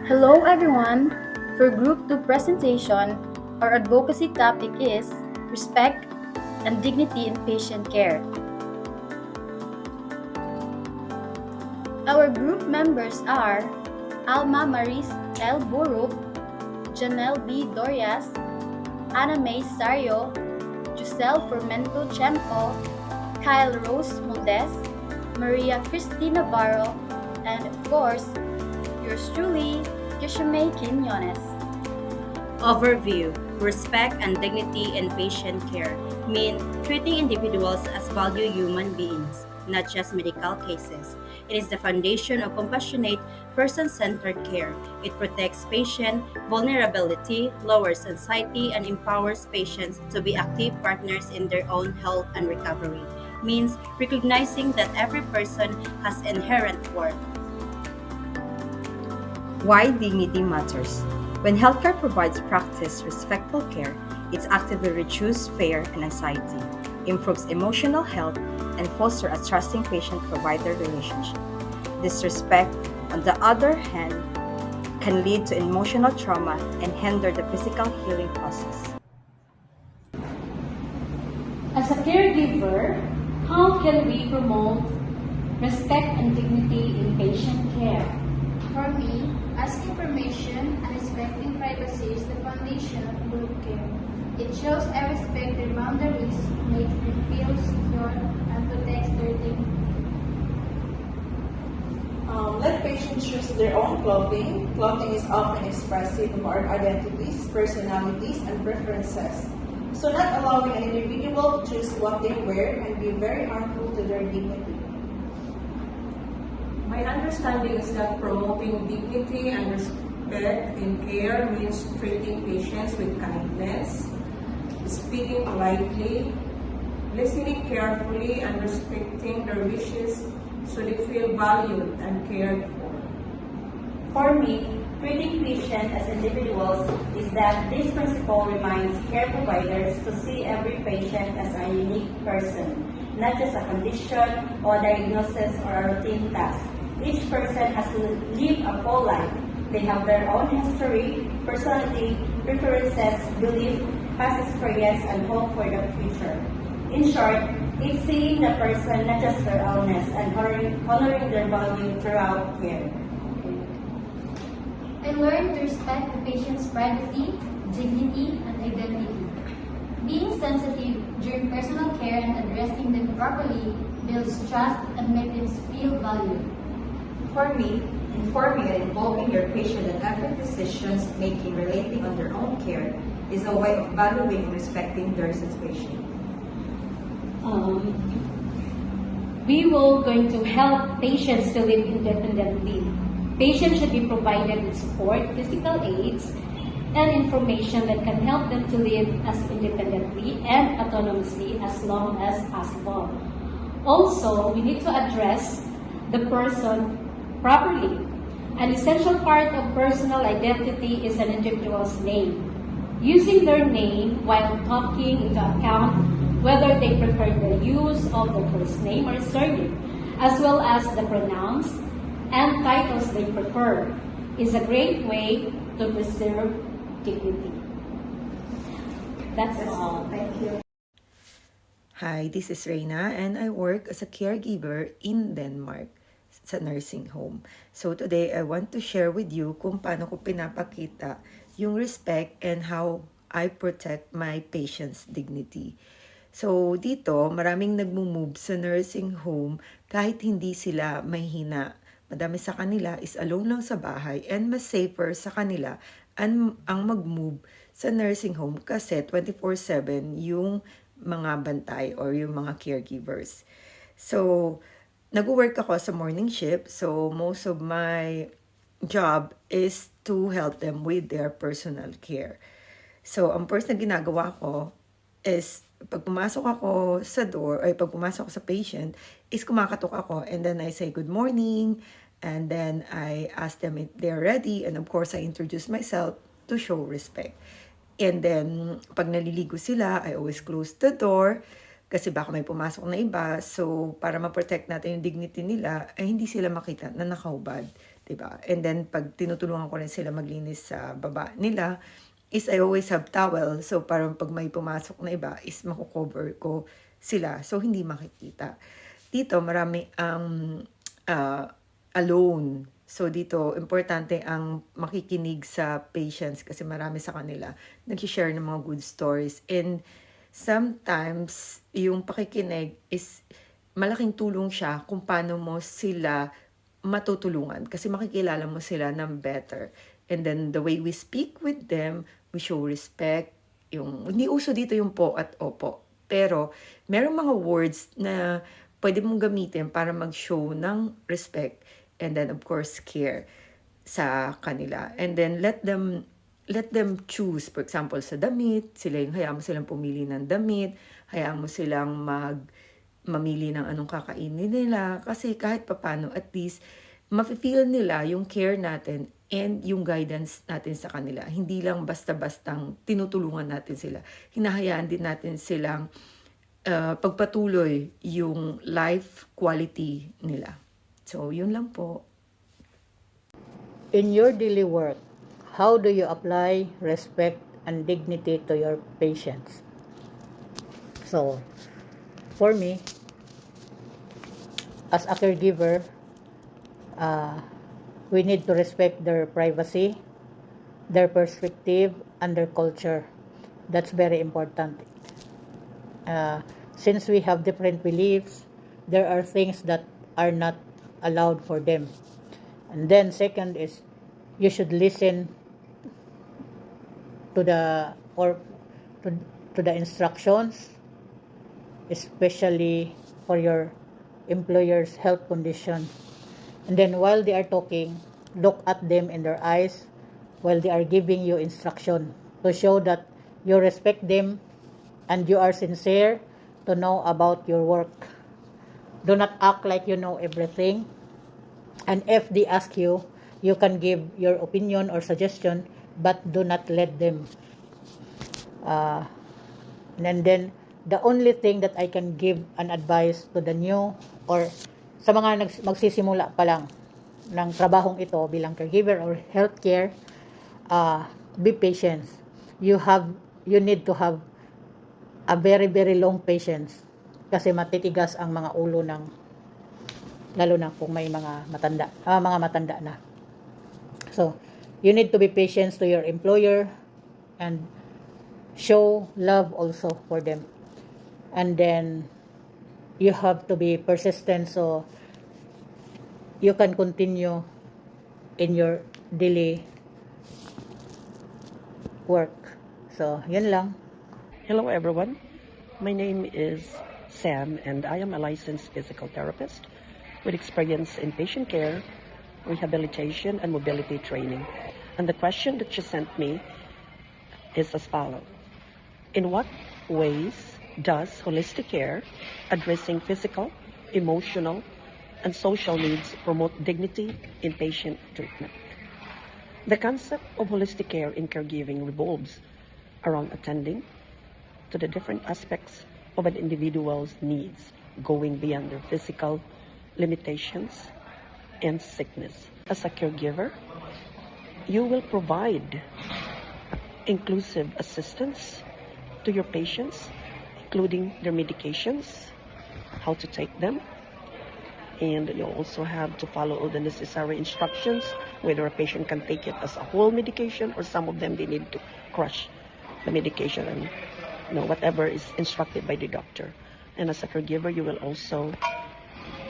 Hello everyone! For Group 2 presentation, our advocacy topic is Respect and Dignity in Patient Care. Our group members are Alma Maris L. Buruk, Janelle B. Dorias, Ana May Sario, Giselle Fermento Chempo, Kyle Rose Moldes, Maria Cristina Navarro, and of course, yours truly, Kishime Quinones. Overview: Respect and dignity in patient care mean treating individuals as value human beings, not just medical cases. It is the foundation of compassionate, person-centered care. It protects patient vulnerability, lowers anxiety, and empowers patients to be active partners in their own health and recovery. Means recognizing that every person has inherent worth. Why dignity matters. When healthcare provides practice respectful care, it actively reduces fear and anxiety, improves emotional health, and fosters a trusting patient-provider relationship. Disrespect, on the other hand, can lead to emotional trauma and hinder the physical healing process. As a caregiver, how can we promote respect and dignity in patient care? For me, asking permission and respecting privacy is the foundation of good care. It shows I respect their boundaries, makes them feel secure, and protects their dignity. Let patients choose their own clothing. Clothing is often expressive of our identities, personalities, and preferences. So not allowing an individual to choose what they wear can be very harmful to their dignity. My understanding is that promoting dignity and respect in care means treating patients with kindness, speaking politely, listening carefully, and respecting their wishes so they feel valued and cared for. For me, treating patients as individuals is that this principle reminds care providers to see every patient as a unique person, not just a condition or diagnosis or a routine task. Each person has to live a full life. They have their own history, personality, preferences, belief, past experience, and hope for the future. In short, it's seeing the person, not just their illness, and honoring their value throughout care. I learned to respect the patient's privacy, dignity, and identity. Being sensitive during personal care and addressing them properly builds trust and makes them feel valued. For me, informing and involving your patient in every decisions making relating on their own care is a way of valuing and respecting their situation. We will going to help patients to live independently. Patients should be provided with support, physical aids, and information that can help them to live as independently and autonomously as long as possible. Also, we need to address the person properly. An essential part of personal identity is an individual's name. Using their name while talking into account whether they prefer the use of the first name or surname, as well as the pronouns and titles they prefer, is a great way to preserve dignity. That's all. Thank you. Hi, this is Reina and I work as a caregiver in Denmark sa nursing home. So today, I want to share with you kung paano ko pinapakita yung respect and how I protect my patient's dignity. So dito, maraming nagmo-move sa nursing home kahit hindi sila mahina. Madami sa kanila is alone lang sa bahay and mas safer sa kanila ang mag-move sa nursing home kasi 24/7 yung mga bantay or yung mga caregivers. So, nag-work ako sa morning shift. So, most of my job is to help them with their personal care. So, ang first na ginagawa ko is pag pumasok ako sa door, ay pag pumasok ako sa patient, is kumakatok ako and then I say good morning and then I ask them if they're ready and of course I introduce myself to show respect. And then, pag naliligo sila, I always close the door kasi baka may pumasok na iba. So, para ma-protect natin yung dignity nila, ay hindi sila makita na nakahubad diba? And then, pag tinutulungan ko rin sila maglinis sa baba nila, is I always have towel. So, parang pag may pumasok na iba, is makukover ko sila. So, hindi makikita. Dito, marami ang alone. So, dito, importante ang makikinig sa patients kasi marami sa kanila nag-share ng mga good stories. And sometimes, yung pakikinig is malaking tulong siya kung paano mo sila matutulungan kasi makikilala mo sila ng better. And then, the way we speak with them, we show respect. Hindi uso dito yung po at opo. Pero, merong mga words na pwede mong gamitin para mag-show ng respect. And then, of course, care sa kanila. And then, let them choose. For example, sa damit, hayaan mo silang pumili ng damit, hayaan mo silang mamili ng anong kakainin nila. Kasi kahit papano, at least, mafe-feel nila yung care natin and yung guidance natin sa kanila. Hindi lang basta-bastang tinutulungan natin sila. Hinahayaan din natin silang pagpatuloy yung life quality nila. So, yun lang po. In your daily work, how do you apply respect and dignity to your patients? So, for me, as a caregiver, we need to respect their privacy, their perspective, and their culture. That's very important. Since we have different beliefs, there are things that are not allowed for them. And then second is you should listen to the instructions, especially for your employer's health condition. And then while they are talking, look at them in their eyes while they are giving you instruction to show that you respect them and you are sincere to know about your work. Do not act like you know everything. And if they ask you, you can give your opinion or suggestion, but do not let them. And then, the only thing that I can give an advice to the new or sa mga magsisimula pa lang ng trabahong ito bilang caregiver or healthcare, be patient. You need to have a very, very long patience kasi matitigas ang mga ulo lalo na kung may mga matanda na. So, you need to be patient to your employer and show love also for them. And then, you have to be persistent so you can continue in your daily work. So, yun lang. Hello everyone, my name is Sam and I am a licensed physical therapist with experience in patient care, rehabilitation, and mobility training. And the question that you sent me is as follows. In what ways does holistic care addressing physical, emotional, and social needs promote dignity in patient treatment? The concept of holistic care in caregiving revolves around attending to the different aspects of an individual's needs, going beyond their physical limitations and sickness. As a caregiver, you will provide inclusive assistance to your patients, including their medications, how to take them, and you also have to follow all the necessary instructions, whether a patient can take it as a whole medication or some of them they need to crush the medication and whatever is instructed by the doctor. And as a caregiver, you will also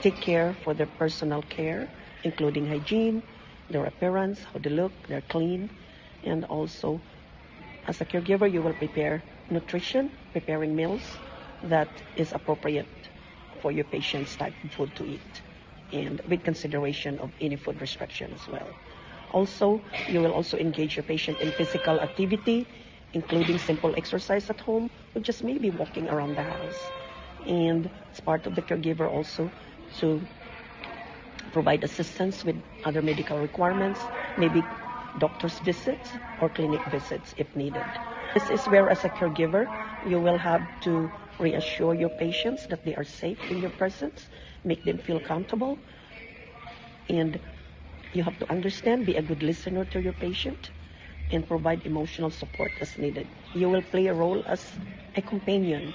take care for their personal care, including hygiene, their appearance, how they look, they're clean, and also as a caregiver, you will prepare nutrition, preparing meals that is appropriate for your patient's type of food to eat, and with consideration of any food restriction as well. Also, you will also engage your patient in physical activity, including simple exercise at home, or just maybe walking around the house. And it's part of the caregiver also to provide assistance with other medical requirements, maybe doctor's visits or clinic visits if needed. This is where, as a caregiver, you will have to reassure your patients that they are safe in your presence, make them feel comfortable, and You have to understand, be a good listener to your patient, and provide emotional support as needed. You will play a role as a companion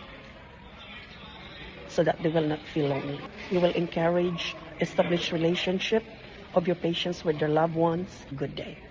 so that they will not feel lonely. You will encourage, establish relationship of your patients with their loved ones. Good day.